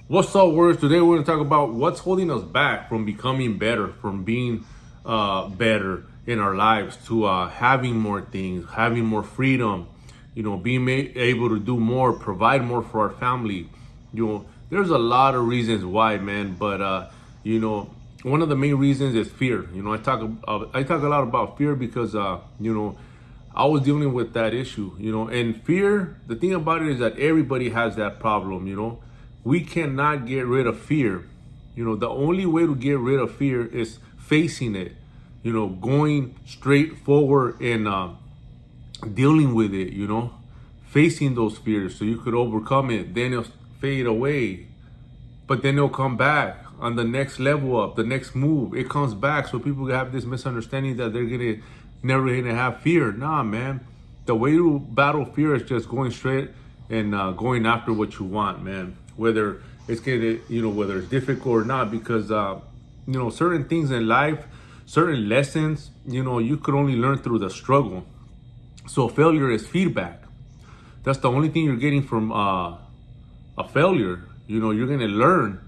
What's up, words? Today we're going to talk about what's holding us back from becoming better, from being better in our lives, to having more things, having more freedom, being able to do more, provide more for our family. There's a lot of reasons why, man, but one of the main reasons is fear. I talk a lot about fear because I was dealing with that issue, and fear. The thing about it is that everybody has that problem. We cannot get rid of fear. The only way to get rid of fear is facing it, going straight forward and dealing with it, facing those fears so you could overcome it. Then it'll fade away, but then it'll come back on the next level up, the next move. It comes back. So people have this misunderstanding that they're never gonna have fear. Nah, man. The way to battle fear is just going straight and going after what you want, man. Whether whether it's difficult or not, because certain things in life, certain lessons, you could only learn through the struggle. So failure is feedback. That's the only thing you're getting from a failure. You're gonna learn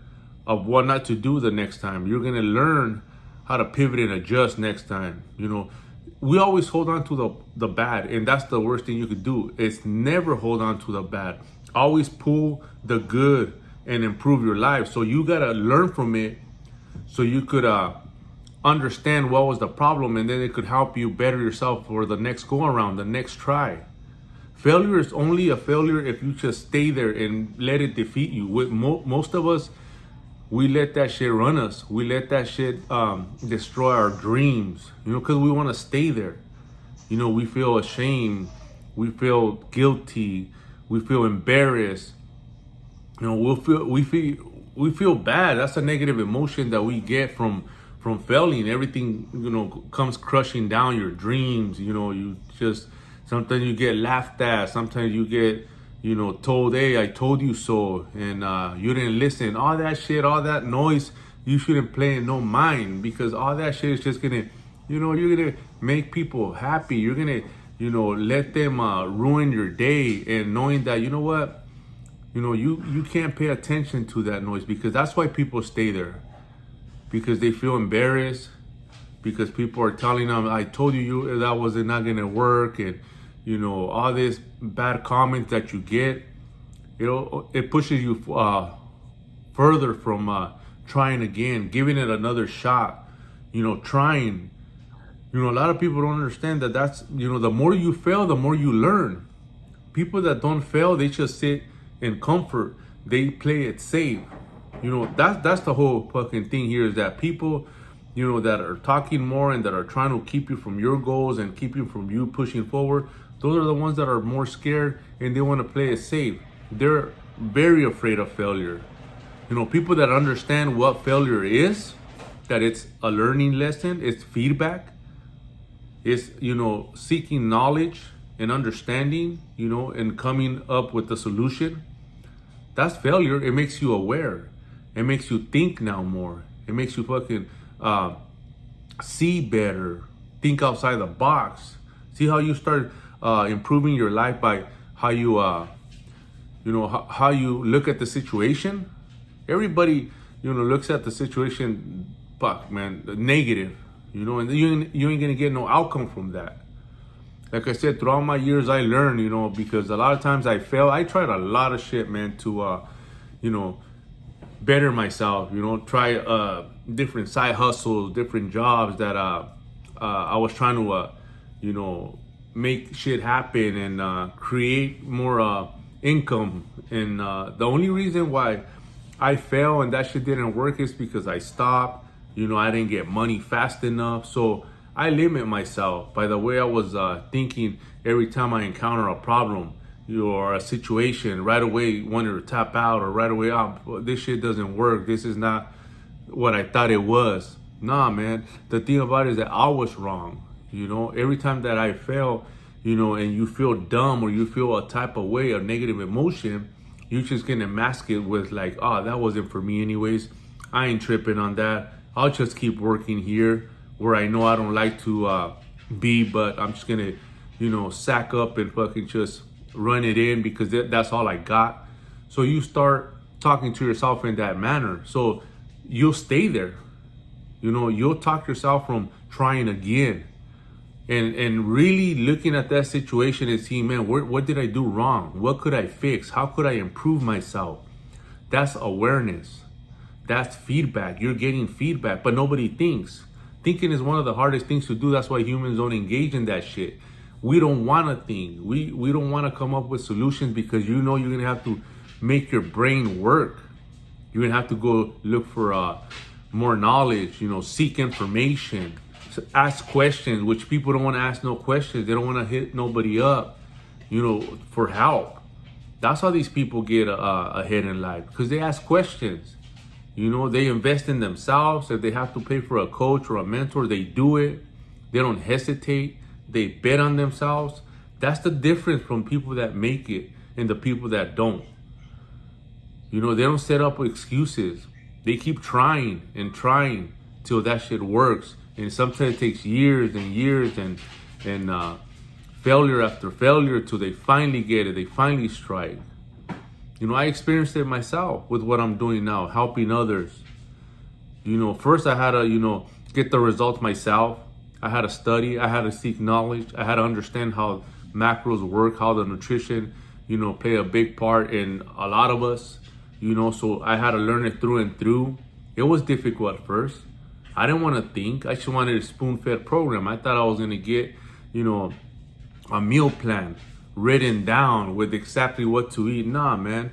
of what not to do the next time. You're gonna learn how to pivot and adjust next time. We always hold on to the bad, and that's the worst thing you could do. Is never hold on to the bad. Always pull the good and improve your life. So you gotta learn from it, so you could understand what was the problem, and then it could help you better yourself for the next go around, the next try. Failure is only a failure if you just stay there and let it defeat you. With most of us, we let that shit run us. We let that shit destroy our dreams, because we want to stay there. We feel ashamed. We feel guilty. We feel embarrassed. We feel bad. That's a negative emotion that we get from failing. Everything, comes crushing down your dreams. You just, sometimes you get laughed at. Sometimes you get, told, hey, I told you so, and you didn't listen. All that shit, all that noise, you shouldn't play in no mind, because all that shit is just gonna, you're gonna make people happy. You're gonna, let them ruin your day, and knowing that, you can't pay attention to that noise, because that's why people stay there, because they feel embarrassed, because people are telling them, I told you that was not gonna work, and all this bad comments that you get, it pushes you further from trying again, giving it another shot, trying. A lot of people don't understand that that's, the more you fail, the more you learn. People that don't fail, they just sit in comfort. They play it safe. That's the whole fucking thing here, is that people, that are talking more and that are trying to keep you from your goals and keep you from you pushing forward, those are the ones that are more scared and they want to play it safe. They're very afraid of failure. People that understand what failure is, that it's a learning lesson, it's feedback, it's, seeking knowledge and understanding, and coming up with a solution. That's failure. It makes you aware. It makes you think now more. It makes you fucking see better, think outside the box. See how you start improving your life by how you how you look at the situation. Everybody looks at the situation, fuck man, negative, and you ain't gonna get no outcome from that. Like I said, throughout my years I learned, because a lot of times I fail. I tried a lot of shit, man, to better myself, try different side hustles, different jobs that I was trying to make shit happen and create more income. And the only reason why I failed and that shit didn't work is because I stopped. I didn't get money fast enough. So I limit myself by the way I was thinking every time I encounter a problem, or a situation. Right away wanted to tap out, or right away, this shit doesn't work. This is not what I thought it was. Nah, man. The thing about it is that I was wrong. Every time that I fail, and you feel dumb or you feel a type of way, a negative emotion, you just gonna mask it with like, oh, that wasn't for me anyways. I ain't tripping on that. I'll just keep working here where I know I don't like to be, but I'm just gonna, sack up and fucking just run it in because that's all I got. So you start talking to yourself in that manner. So you'll stay there. You'll talk yourself from trying again. And really looking at that situation and seeing, man, what did I do wrong? What could I fix? How could I improve myself? That's awareness. That's feedback. You're getting feedback, but nobody thinks. Thinking is one of the hardest things to do. That's why humans don't engage in that shit. We don't want to think. We don't want to come up with solutions because you're going to have to make your brain work. You're going to have to go look for more knowledge, seek information, ask questions, which people don't want to ask no questions. They don't want to hit nobody up, for help. That's how these people get ahead in life, because they ask questions. They invest in themselves. If they have to pay for a coach or a mentor, they do it. They don't hesitate. They bet on themselves. That's the difference from people that make it and the people that don't. They don't set up excuses. They keep trying and trying till that shit works. And sometimes it takes years and years and failure after failure till they finally get it. They finally strike. I experienced it myself with what I'm doing now, helping others. First I had to, get the results myself. I had to study. I had to seek knowledge. I had to understand how macros work, how the nutrition, play a big part in a lot of us. So I had to learn it through and through. It was difficult at first. I didn't want to think. I just wanted a spoon-fed program. I thought I was going to get, a meal plan written down with exactly what to eat. Nah, man.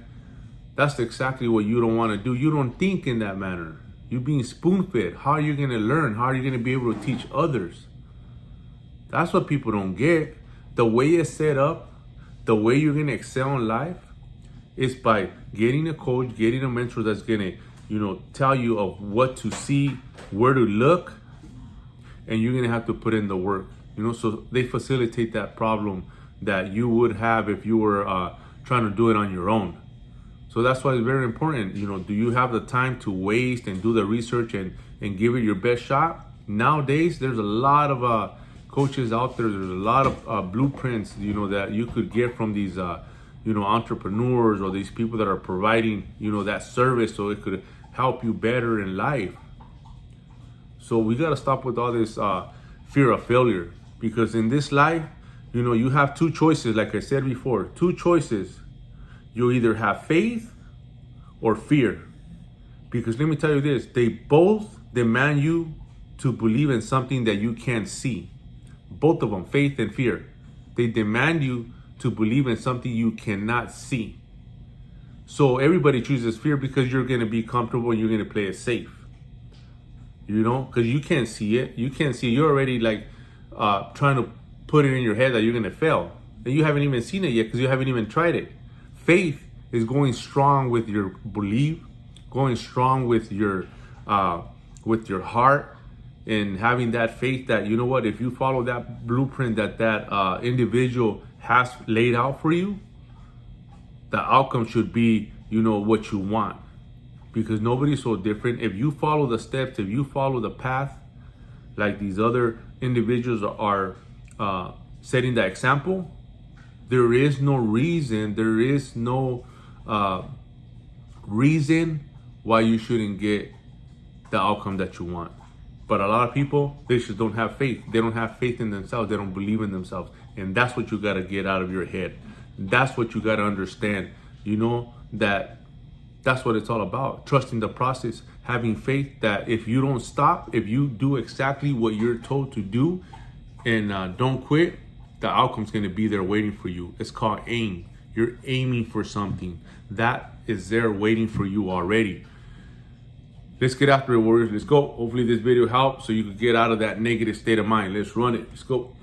That's exactly what you don't want to do. You don't think in that manner. You're being spoon-fed. How are you going to learn? How are you going to be able to teach others? That's what people don't get. The way it's set up, the way you're going to excel in life is by getting a coach, getting a mentor that's going to, tell you of what to see, where to look, and you're going to have to put in the work. So they facilitate that problem that you would have if you were trying to do it on your own. So that's why it's very important. Do you have the time to waste and do the research and give it your best shot? Nowadays, there's a lot of coaches out there. There's a lot of blueprints, that you could get from these, entrepreneurs or these people that are providing, that service so it could help you better in life. So we got to stop with all this fear of failure, because in this life, you have two choices. Like I said before, two choices. You either have faith or fear. Because let me tell you this, they both demand you to believe in something that you can't see. Both of them, faith and fear. They demand you to believe in something you cannot see. So everybody chooses fear because you're going to be comfortable and you're going to play it safe. Because you can't see it. You can't see it. You're already trying to put it in your head that you're going to fail. And you haven't even seen it yet because you haven't even tried it. Faith is going strong with your belief, going strong with your heart, and having that faith that, if you follow that blueprint that individual has laid out for you, the outcome should be, what you want. Because nobody's so different. If you follow the steps, if you follow the path, like these other individuals are setting the example, there is no reason why you shouldn't get the outcome that you want. But a lot of people, they just don't have faith. They don't have faith in themselves. They don't believe in themselves. And that's what you got to get out of your head. That's what you got to understand. That's what it's all about. Trusting the process, having faith that if you don't stop, if you do exactly what you're told to do and don't quit, the outcome's going to be there waiting for you. It's called aim. You're aiming for something that is there waiting for you already. Let's get after it, warriors. Let's go. Hopefully this video helps so you can get out of that negative state of mind. Let's run it. Let's go.